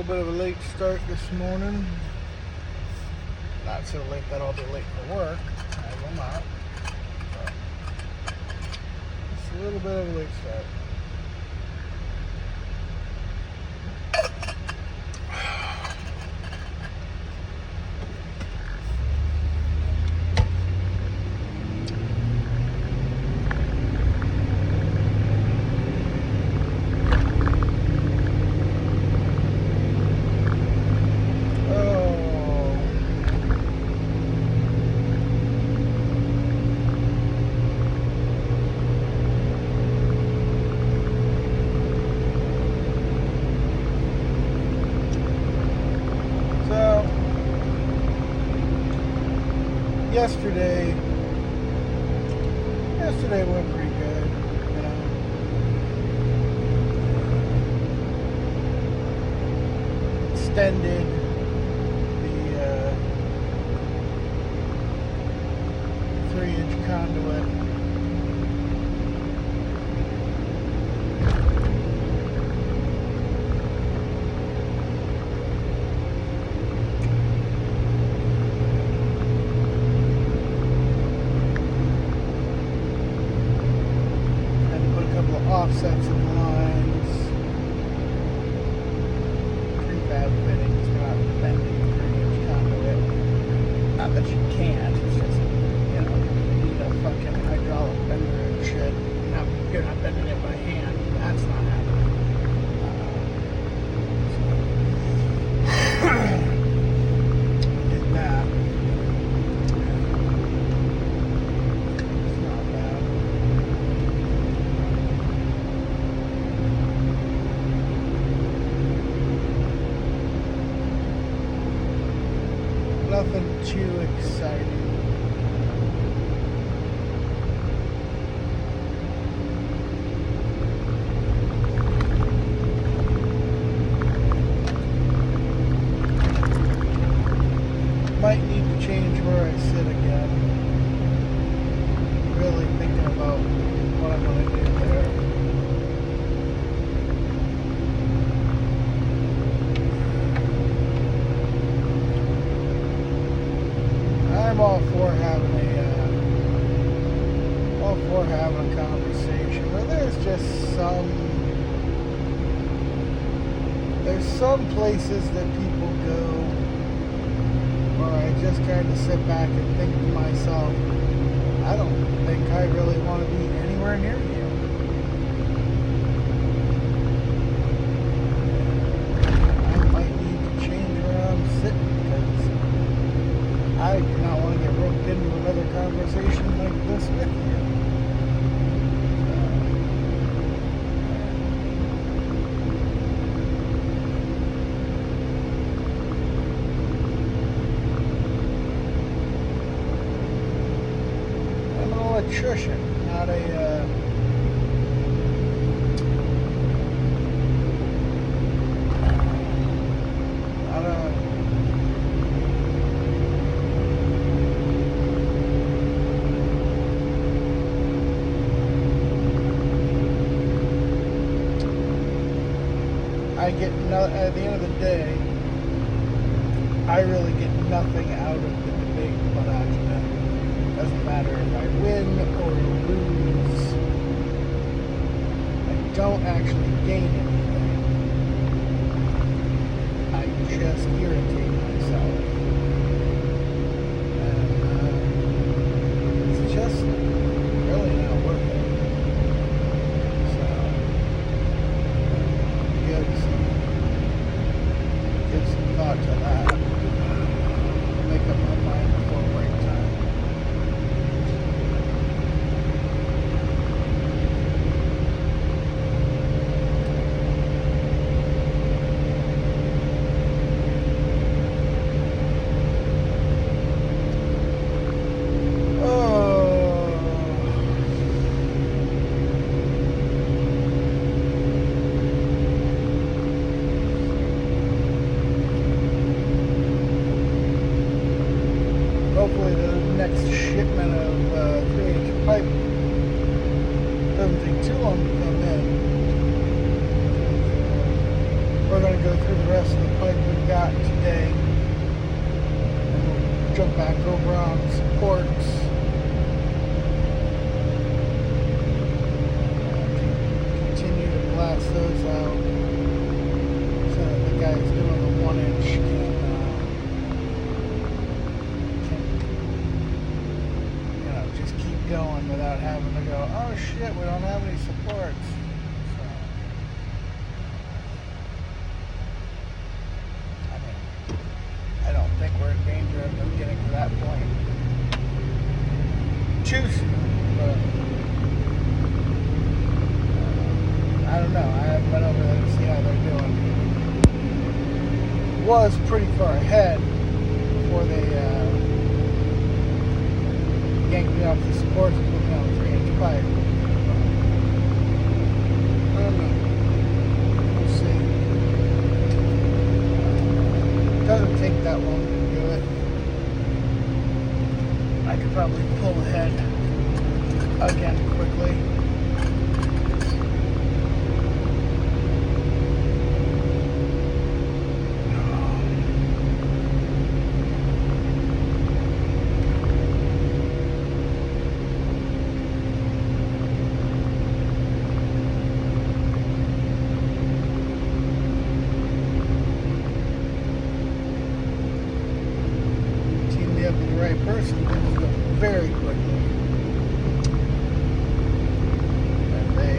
bit of a late start this morning. Not so late that I'll be late for work. I will not. But it's a little bit of a late start. Yesterday went pretty good, you know. Extended the 3-inch conduit. Offsets of lines, prefab fittings, not bending 3-inch conduit. Not that you can't, it's just, you know, you need a fucking hydraulic bender and shit. You're not bending it by hand. That's not happening. Did that. It's not bad. Nothing too exciting. Might need to change where I sit again. Really thinking about what I'm going to do there. I'm all for having a conversation, but there's some places that people go where I just kind of sit back and think to myself, I don't think I really want to be anywhere near you. I might need to change where I'm sitting because I do not want to get roped into another conversation like this with you. I'm an electrician, not a at the end of the day, I really get nothing out of the debate about argument. Doesn't matter if I win or lose. I don't actually gain anything. I just irritate myself. And it's just really not worth it. Give some thought to that. Make up my mind before break time. Hopefully the next shipment of 3-inch pipe doesn't take too long to come in. We're going gonna go through the rest of the pipe we've got today. And we'll jump back over on supports. Continue to blast those out so that the guys doing the 1-inch can just keep going without having to go, oh shit, we don't have any supports. I don't think we're in danger of them getting to that point too soon, but I don't know. I haven't been over there to see how they're doing. Was pretty far ahead before they yanked me off the supports and put me on a 3-inch pipe. I don't know. We'll see. It doesn't take that long to do it. I could probably pull ahead again quickly. Person things go very quickly, and they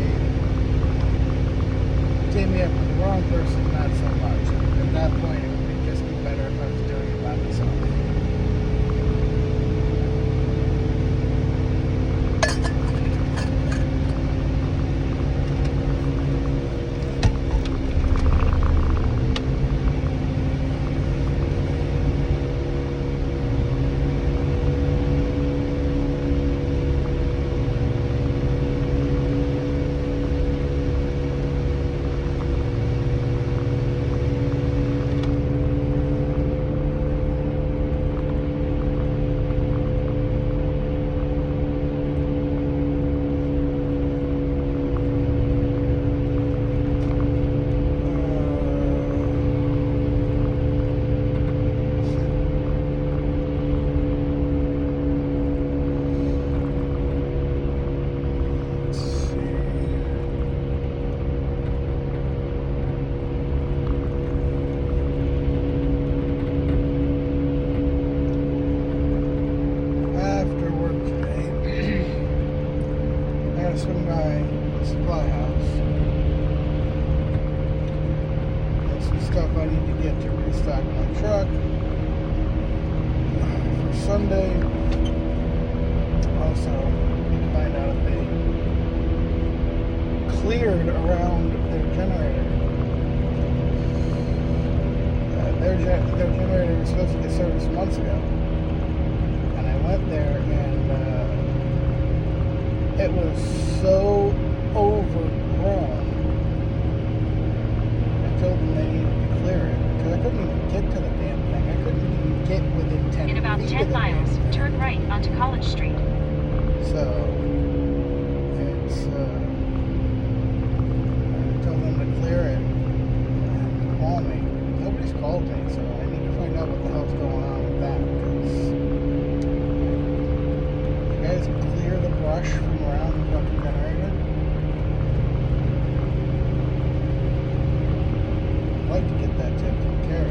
team me up with the wrong person, not so much. At that point, it would just be better if I was doing it by myself. Swing by the supply house. There's some stuff I need to get to restock my truck for Sunday. Also, need to find out if they cleared around their generator. Their generator was supposed to get serviced months ago. And I went there and it was so overgrown. I told them they needed to clear it because I couldn't even get to the damn thing. I couldn't even get within 10 feet. In about 10 miles, turn right onto College Street. So, it's, I told them to clear it and call me. Nobody's called me, so I need to find out what the hell's going on with that because you guys clear the brush from around the fucking generator. I'd like to get that taken care of.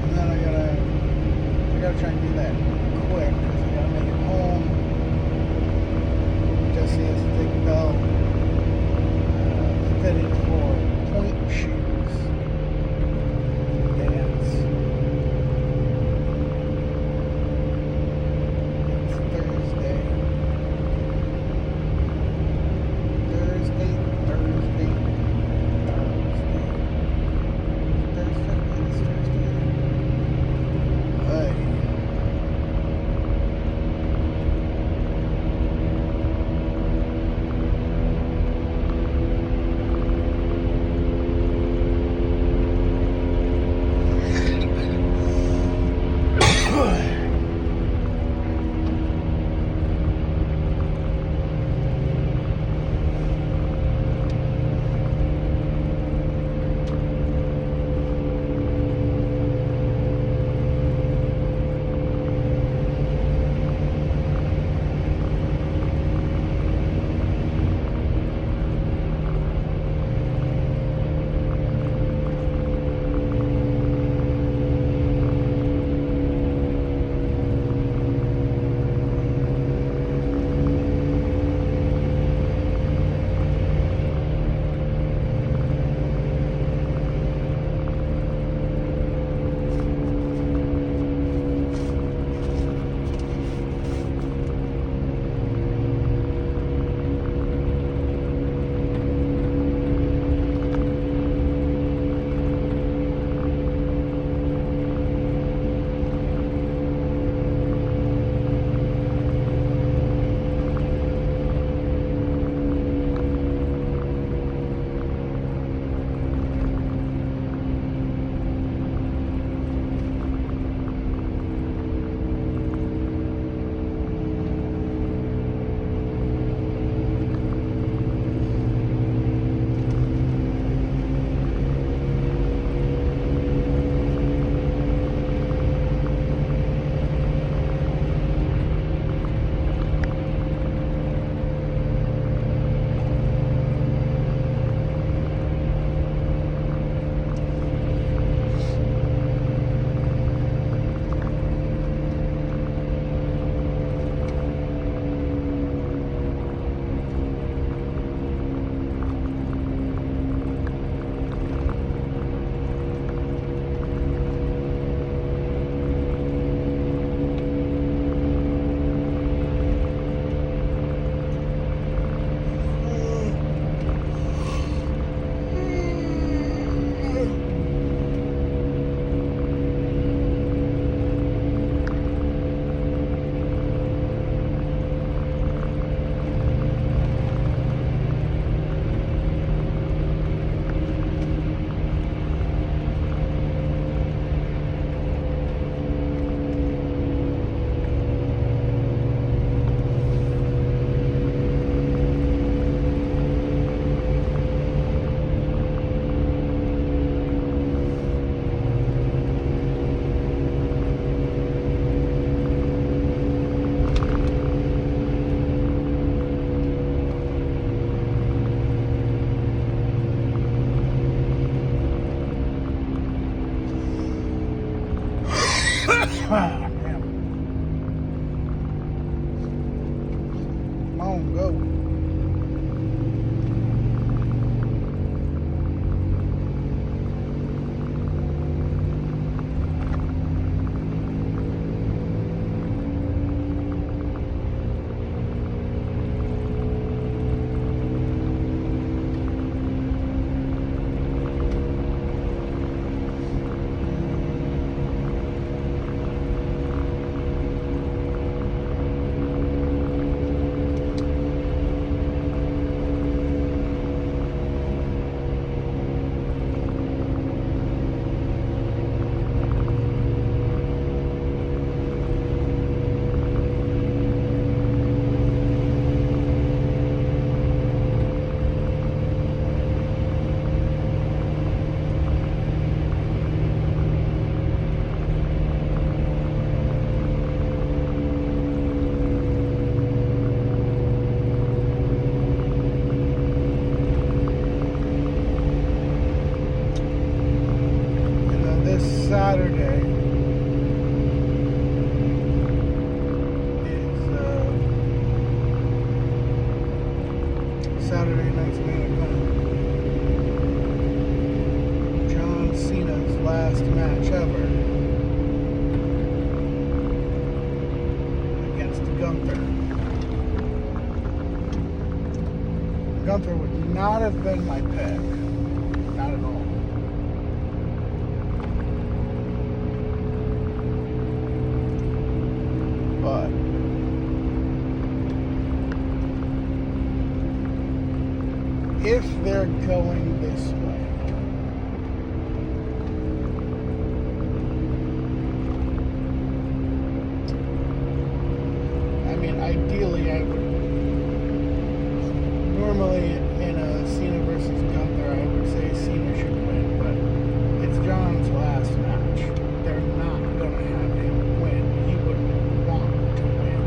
And then I gotta try and do that quick because I gotta make it home. Jesse has to take a bell fitted for point shoes dance. It's Thursday. Saturday night's main event. John Cena's last match ever against Gunther. Gunther would not have been my pick. Not at all. But if they're going this way, I mean, ideally I would, normally in a Cena versus Gunther, I would say Cena should win, but it's John's last match. They're not going to have him win. He would want to win.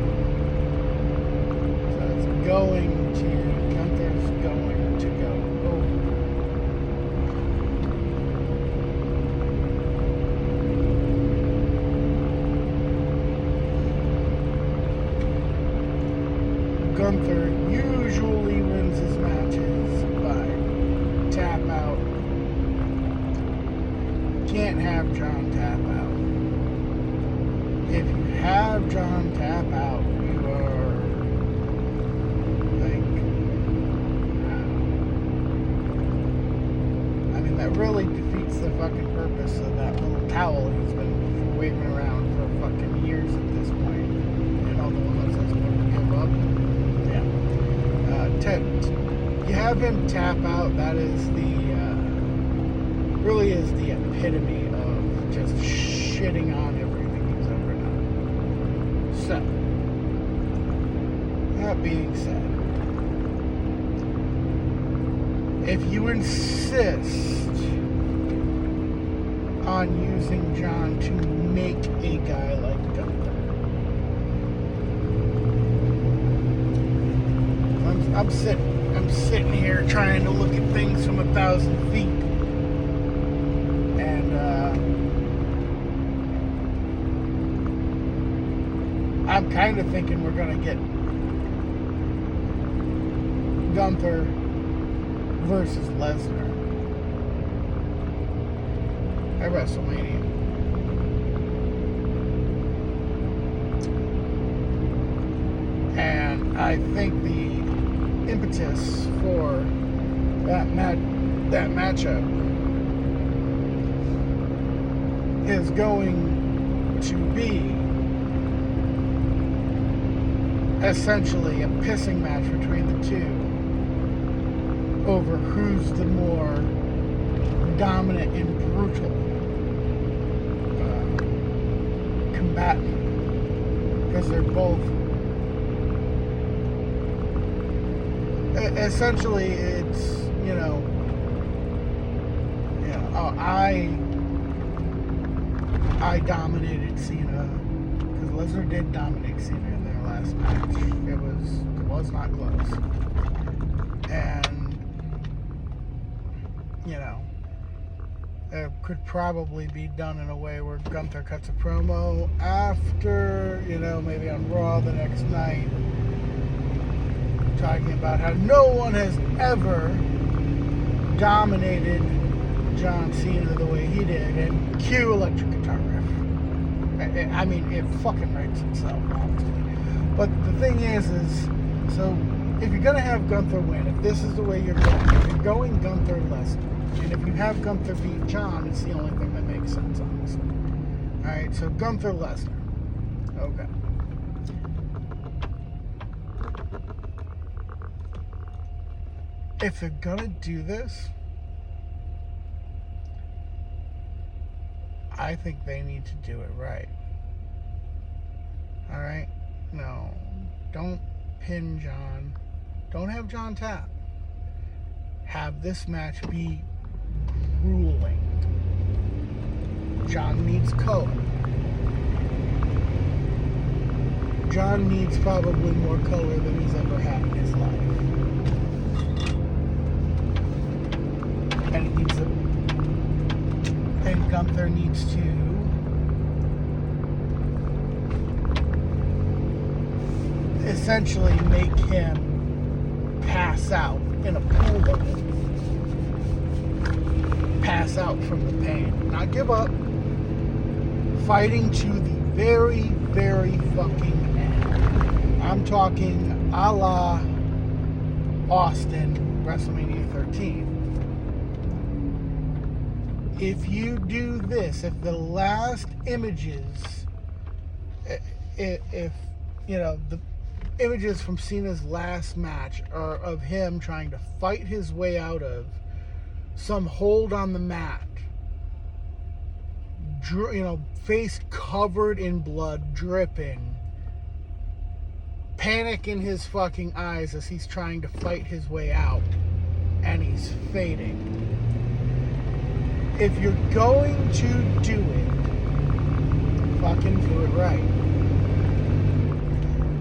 So it's going to, Gunther's going to go over. Gunther usually wins his matches by tap out. Can't have John tap out. If you have John tap out, you are like, I mean, that really defeats the fucking purpose of that little towel he's been waving around for fucking years at this point. You know, the one that says never give up. You have him tap out. That is the really is the epitome of just shitting on everything he's ever done. So, that being said, if you insist on using John to make a guy like Gunther, I'm sitting here trying to look at things from 1,000 feet, and I'm kind of thinking we're gonna get Gunther versus Lesnar at WrestleMania. And I think the impetus for that matchup is going to be essentially a pissing match between the two over who's the more dominant and brutal combatant, because they're both essentially, it's, you know, I dominated Cena, because Lesnar did dominate Cena in their last match. It was not close. And, you know, it could probably be done in a way where Gunther cuts a promo after, you know, maybe on Raw the next night, talking about how no one has ever dominated John Cena the way he did, and cue electric guitar riff. I mean, it fucking writes itself, honestly. But the thing is so if you're gonna have Gunther win, if this is the way you're going Gunther Lesnar, and if you have Gunther beat John, it's the only thing that makes sense, honestly. All right, so Gunther Lesnar. Okay. If they're gonna do this, I think they need to do it right. Alright? No. Don't pin John. Don't have John tap. Have this match be grueling. John needs color. John needs probably more color than he's ever had in his life. And he needs and Gunther needs to essentially make him pass out in a pool of it. Pass out from the pain. Not give up. Fighting to the very, very fucking end. I'm talking a la Austin, WrestleMania 13. If you do this, if the last images, if you know, the images from Cena's last match are of him trying to fight his way out of some hold on the mat, face covered in blood, dripping, panic in his fucking eyes as he's trying to fight his way out, and he's fading. If you're going to do it, fucking do it right.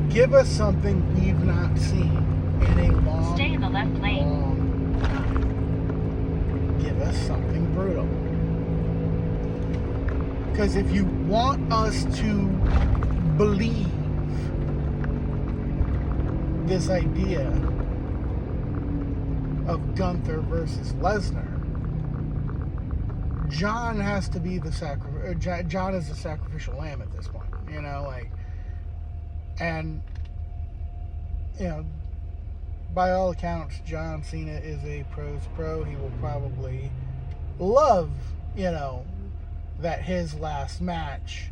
Give us something we've not seen in a long, Stay in the left lane. long time. Give us something brutal. Because if you want us to believe this idea of Gunther versus Lesnar, John has to be the John is the sacrificial lamb at this point, and by all accounts, John Cena is a pro's pro. He will probably love, that his last match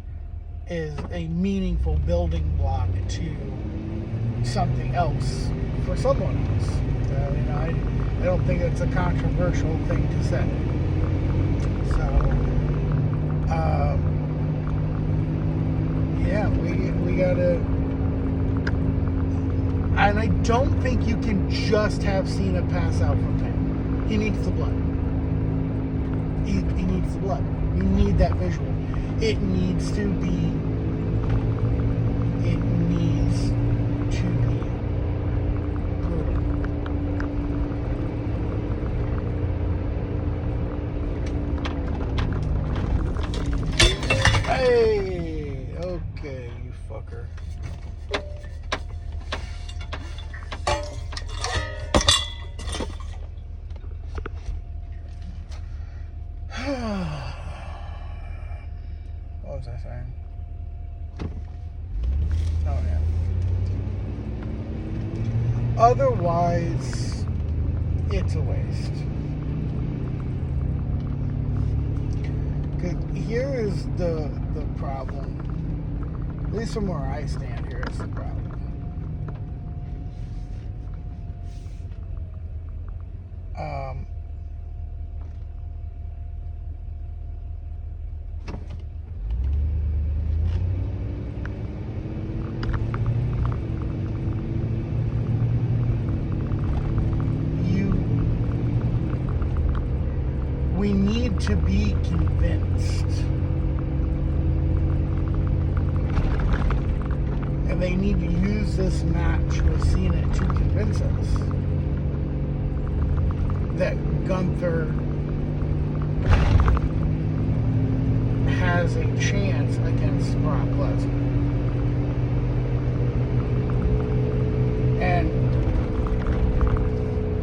is a meaningful building block to something else for someone else. I don't think it's a controversial thing to say. So, we gotta, and I don't think you can just have Cena pass out from pain. He needs the blood. He needs the blood. You need that visual. It needs to be brutal. Hey! Okay, you fucker. What was I saying? Oh, yeah. Otherwise, it's a waste. Here is the problem. At least from where I stand, here is the problem. We need to be convinced. And they need to use this match with Cena to convince us that Gunther has a chance against Brock Lesnar. And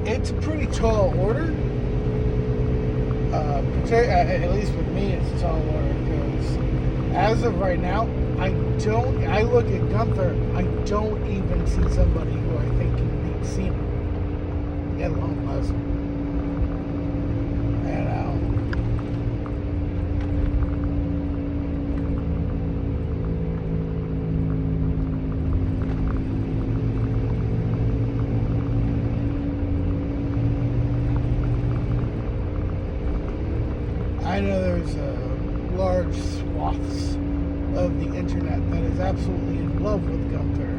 it's a pretty tall order. At least with me, it's a tall order because as of right now, I look at Gunther, I don't even see somebody who I think can beat Cena, let alone Lesnar. I know there's large swaths of the internet that is absolutely in love with Gunther.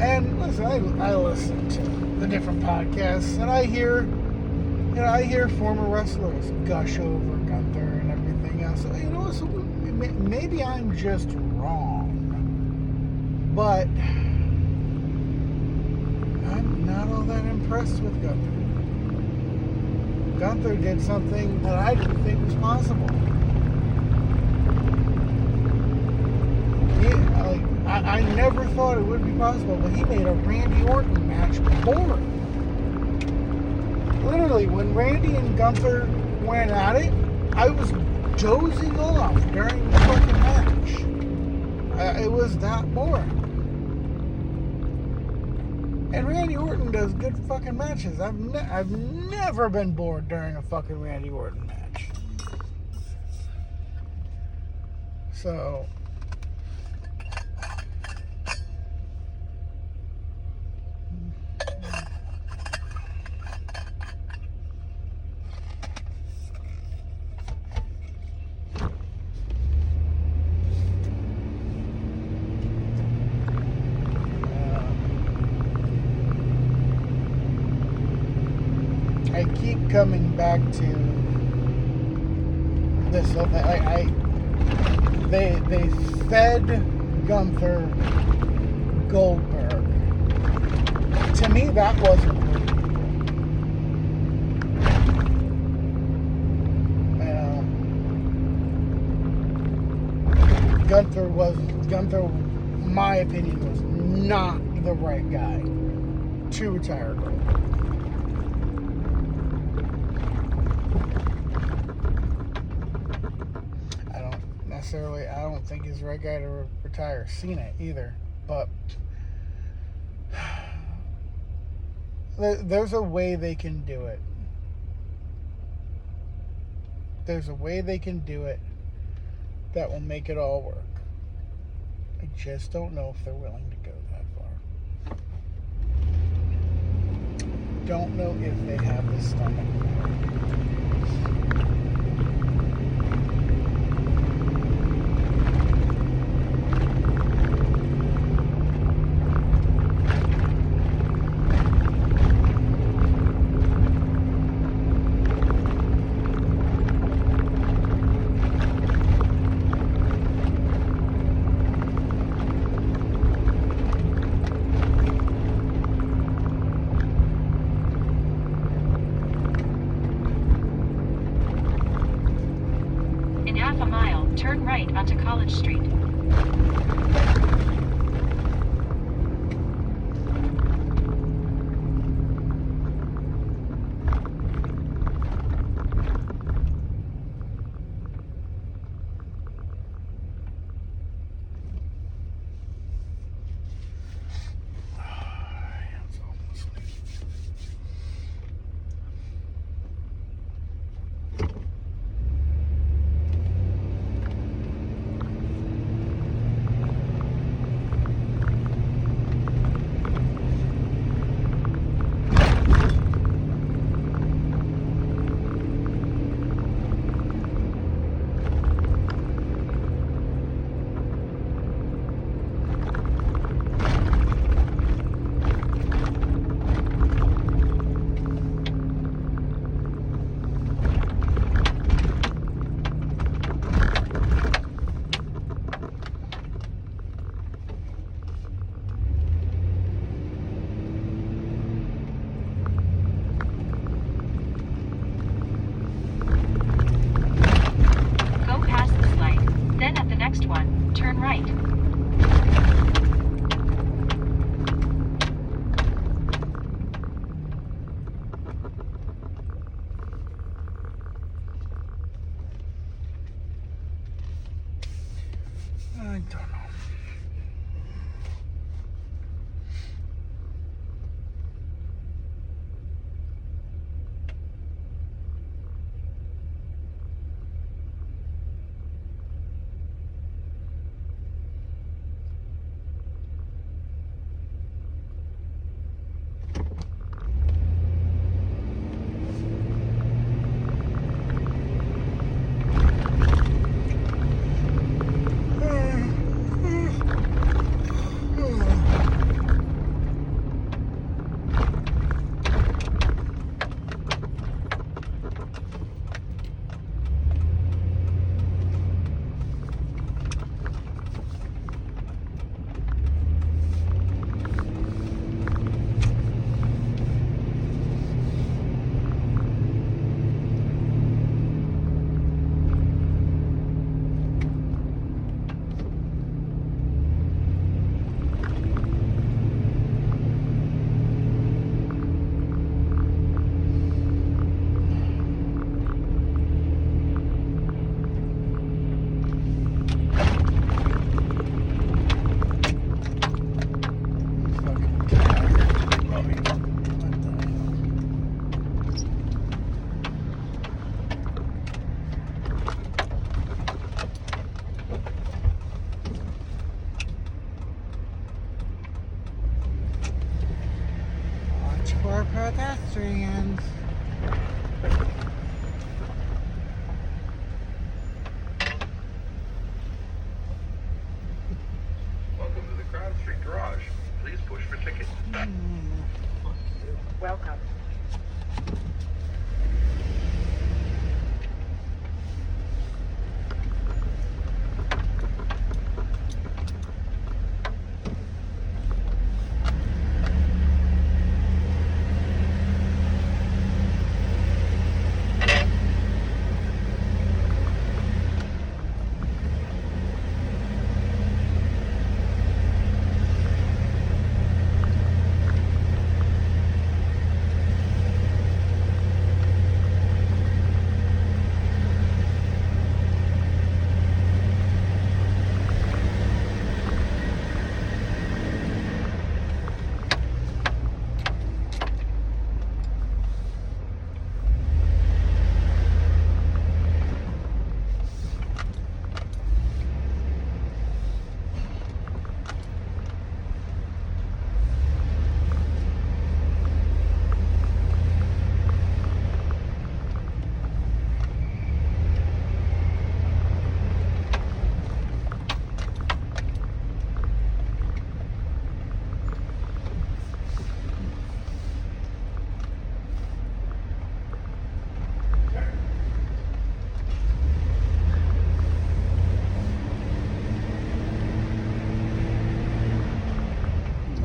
And listen, I listen to the different podcasts, and I hear former wrestlers gush over Gunther and everything else. So, maybe I'm just wrong, but I'm not all that impressed with Gunther. Gunther did something that I didn't think was possible. I never thought it would be possible, but he made a Randy Orton match boring. literally, when Randy and Gunther went at it, I was dozing off during the fucking match. It was that boring. And Randy Orton does good fucking matches. I've never been bored during a fucking Randy Orton match. So I keep coming back to this whole thing. They fed Gunther Goldberg. To me, that wasn't great. Gunther, my opinion, was not the right guy to retire Goldberg. I don't think he's the right guy to retire Cena either. But there's a way they can do it. There's a way they can do it that will make it all work. I just don't know if they're willing to go that far. Don't know if they have the stomach. Half a mile, turn right onto College Street. Turn right. I don't know. hands. Welcome to the Crown Street Garage. Please push for tickets. Fuck you. Welcome.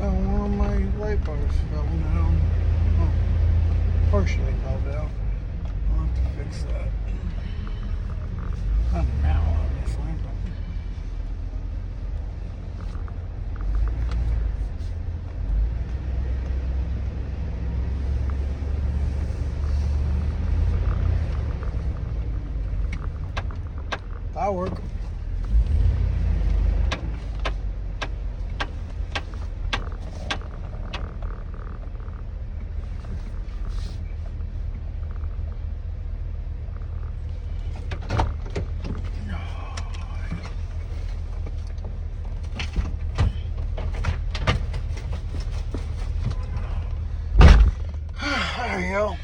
One of my light bars fell down. Oh, partially fell down. I'll have to fix that. Not now, obviously, but. That'll work. There you go.